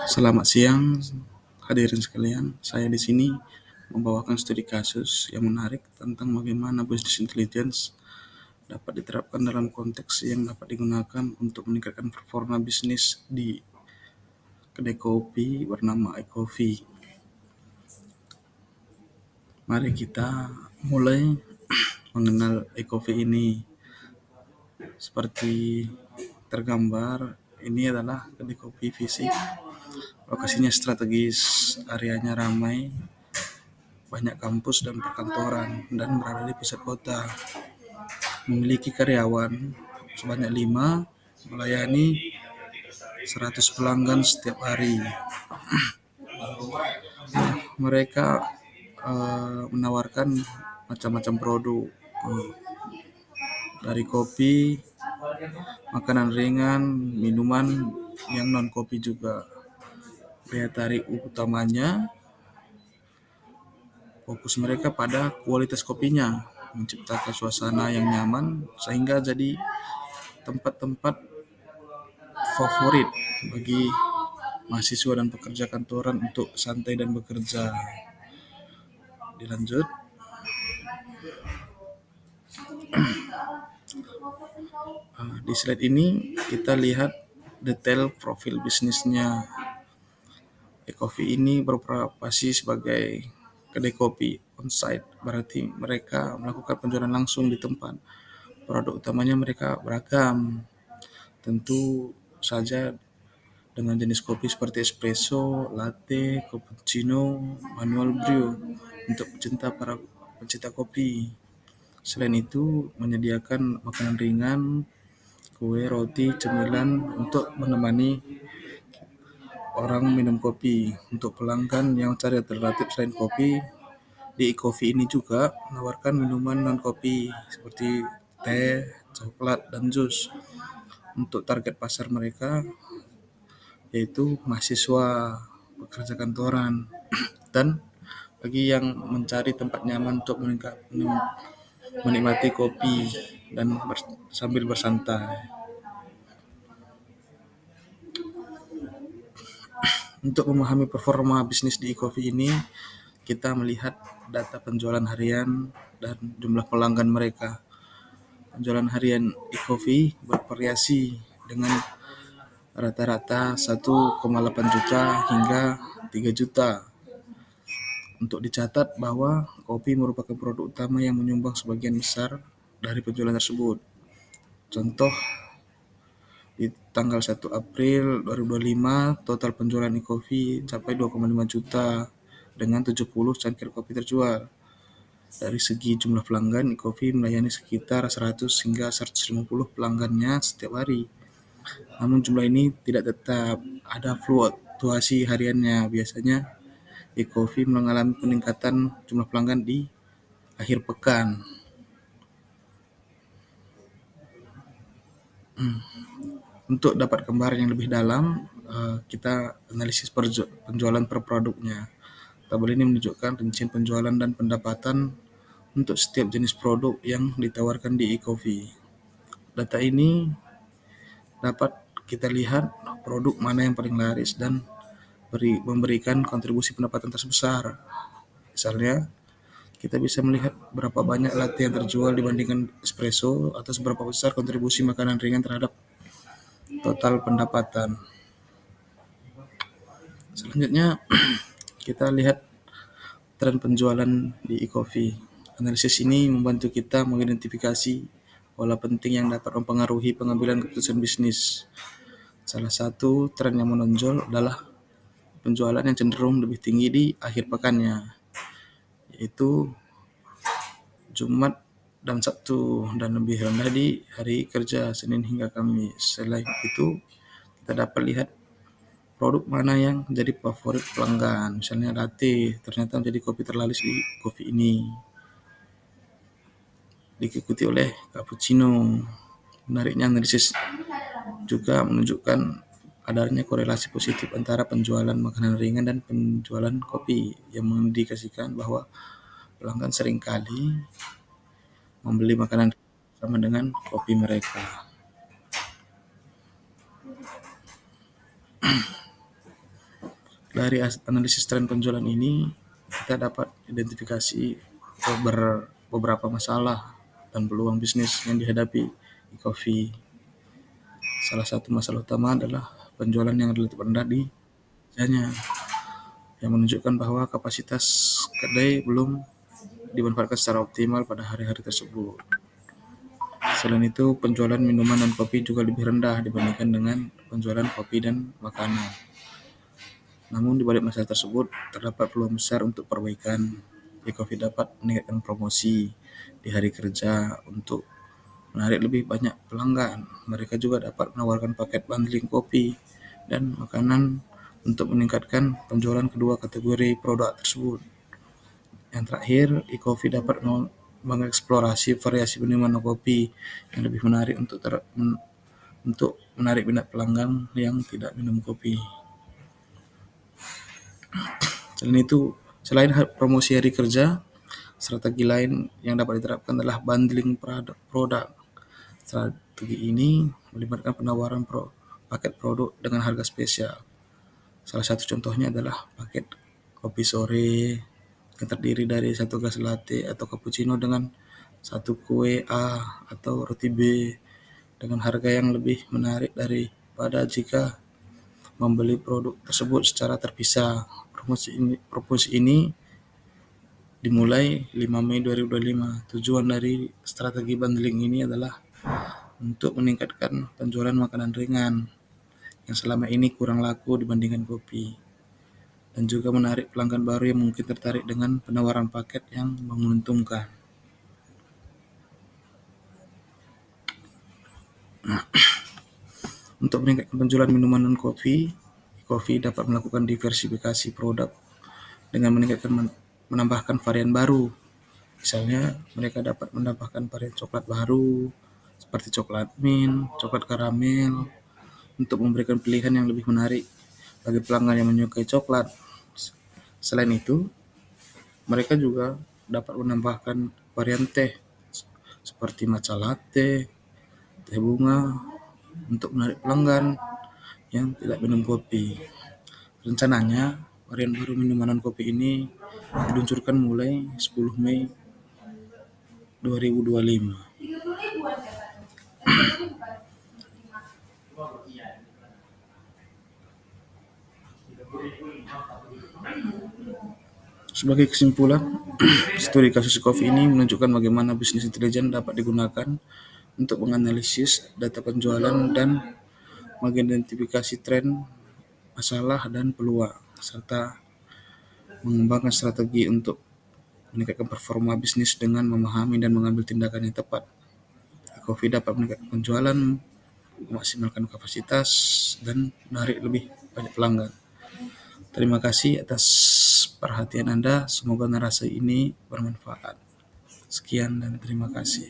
Selamat siang, hadirin sekalian. Saya di sini membawakan studi kasus yang menarik tentang bagaimana business intelligence dapat diterapkan dalam konteks yang dapat digunakan untuk meningkatkan performa bisnis di kedai kopi bernama iCoffee. Mari kita mulai mengenal iCoffee ini. Seperti tergambar, ini adalah kedai kopi fisik. Lokasinya strategis, areanya ramai, banyak kampus dan perkantoran, dan berada di pusat kota. Memiliki karyawan sebanyak 5, melayani 100 pelanggan setiap hari. Mereka menawarkan macam-macam produk, dari kopi, makanan ringan, minuman yang non kopi juga. Daya tarik utamanya fokus mereka pada kualitas kopinya, menciptakan suasana yang nyaman sehingga jadi tempat-tempat favorit bagi mahasiswa dan pekerja kantoran untuk santai dan bekerja. Dilanjut, di slide ini kita lihat detail profil bisnisnya. iCoffee ini beroperasi sebagai kedai kopi on-site, berarti mereka melakukan penjualan langsung di tempat. Produk utamanya mereka beragam, tentu saja dengan jenis kopi seperti espresso, latte, cappuccino, manual brew untuk para pencinta kopi. Selain itu, menyediakan makanan ringan, kue, roti, cemilan untuk menemani orang minum kopi. Untuk pelanggan yang cari alternatif selain kopi, di iCoffee ini juga menawarkan minuman non-kopi seperti teh, coklat, dan jus. Untuk target pasar mereka yaitu mahasiswa, pekerja kantoran, dan bagi yang mencari tempat nyaman untuk menikmati kopi dan sambil bersantai. Untuk memahami performa bisnis di iCoffee ini, kita melihat data penjualan harian dan jumlah pelanggan mereka. Penjualan harian iCoffee bervariasi dengan rata-rata 1,8 juta hingga 3 juta. Untuk dicatat bahwa kopi merupakan produk utama yang menyumbang sebagian besar dari penjualan tersebut. Contoh, di tanggal 1 April 2025, total penjualan iCoffee mencapai 2,5 juta dengan 70 cangkir kopi terjual. Dari segi jumlah pelanggan, iCoffee melayani sekitar 100 hingga 150 pelanggannya setiap hari. Namun jumlah ini tidak tetap, ada fluktuasi hariannya. Biasanya iCoffee mengalami peningkatan jumlah pelanggan di akhir pekan. Untuk dapat gambaran yang lebih dalam, kita analisis penjualan per produknya. Tabel ini menunjukkan rincian penjualan dan pendapatan untuk setiap jenis produk yang ditawarkan di iCoffee. Data ini dapat kita lihat produk mana yang paling laris dan memberikan kontribusi pendapatan terbesar. Misalnya, kita bisa melihat berapa banyak latte yang terjual dibandingkan espresso atau seberapa besar kontribusi makanan ringan terhadap total pendapatan. Selanjutnya, kita lihat tren penjualan di iCoffee. Analisis ini membantu kita mengidentifikasi pola penting yang dapat mempengaruhi pengambilan keputusan bisnis. Salah satu tren yang menonjol adalah penjualan yang cenderung lebih tinggi di akhir pekannya, yaitu Jumat dan Sabtu, dan lebih rendah di hari kerja Senin hingga Kamis. Selain itu, kita dapat lihat produk mana yang menjadi favorit pelanggan. Misalnya latte ternyata menjadi kopi terlaris di kopi ini, diikuti oleh cappuccino. Menariknya, analisis juga menunjukkan adanya korelasi positif antara penjualan makanan ringan dan penjualan kopi, yang mengindikasikan bahwa pelanggan seringkali membeli makanan sama dengan kopi mereka. Dari analisis tren penjualan ini, kita dapat identifikasi beberapa masalah dan peluang bisnis yang dihadapi e-coffee. Salah satu masalah utama adalah penjualan yang relatif rendah di Misalnya, yang menunjukkan bahwa kapasitas kedai belum dimanfaatkan secara optimal pada hari-hari tersebut. Selain itu, penjualan minuman dan kopi juga lebih rendah dibandingkan dengan penjualan kopi dan makanan. Namun, di balik masalah tersebut, terdapat peluang besar untuk perbaikan. E-coffee dapat meningkatkan promosi di hari kerja untuk menarik lebih banyak pelanggan. Mereka juga dapat menawarkan paket bundling kopi dan makanan untuk meningkatkan penjualan kedua kategori produk tersebut. Yang terakhir, e-coffee dapat mengeksplorasi variasi minuman kopi yang lebih menarik untuk menarik minat pelanggan yang tidak minum kopi. Selain itu, selain promosi hari kerja, strategi lain yang dapat diterapkan adalah bundling produk. Strategi ini melibatkan penawaran paket produk dengan harga spesial. Salah satu contohnya adalah paket kopi sore yang terdiri dari satu gelas latte atau cappuccino dengan satu kue A atau roti B dengan harga yang lebih menarik daripada jika membeli produk tersebut secara terpisah. Promosi ini dimulai 5 Mei 2025. Tujuan dari strategi bundling ini adalah untuk meningkatkan penjualan makanan ringan yang selama ini kurang laku dibandingkan kopi, dan juga menarik pelanggan baru yang mungkin tertarik dengan penawaran paket yang menguntungkan. Untuk meningkatkan penjualan minuman non-kopi, kopi dapat melakukan diversifikasi produk dengan menambahkan varian baru. Misalnya, mereka dapat menambahkan varian coklat baru seperti coklat mint, coklat karamel, untuk memberikan pilihan yang lebih menarik bagi pelanggan yang menyukai coklat. Selain itu, mereka juga dapat menambahkan varian teh seperti matcha latte, teh bunga untuk menarik pelanggan yang tidak minum kopi. Rencananya, varian baru minuman kopi ini diluncurkan mulai 10 Mei 2025. Sebagai kesimpulan, studi kasus kopi ini menunjukkan bagaimana bisnis intelijen dapat digunakan untuk menganalisis data penjualan dan mengidentifikasi tren, masalah, dan peluang, serta mengembangkan strategi untuk meningkatkan performa bisnis dengan memahami dan mengambil tindakan yang tepat. Kopi dapat meningkatkan penjualan, memaksimalkan kapasitas, dan menarik lebih banyak pelanggan. Terima kasih atas perhatian Anda. Semoga narasi ini bermanfaat. Sekian dan terima kasih.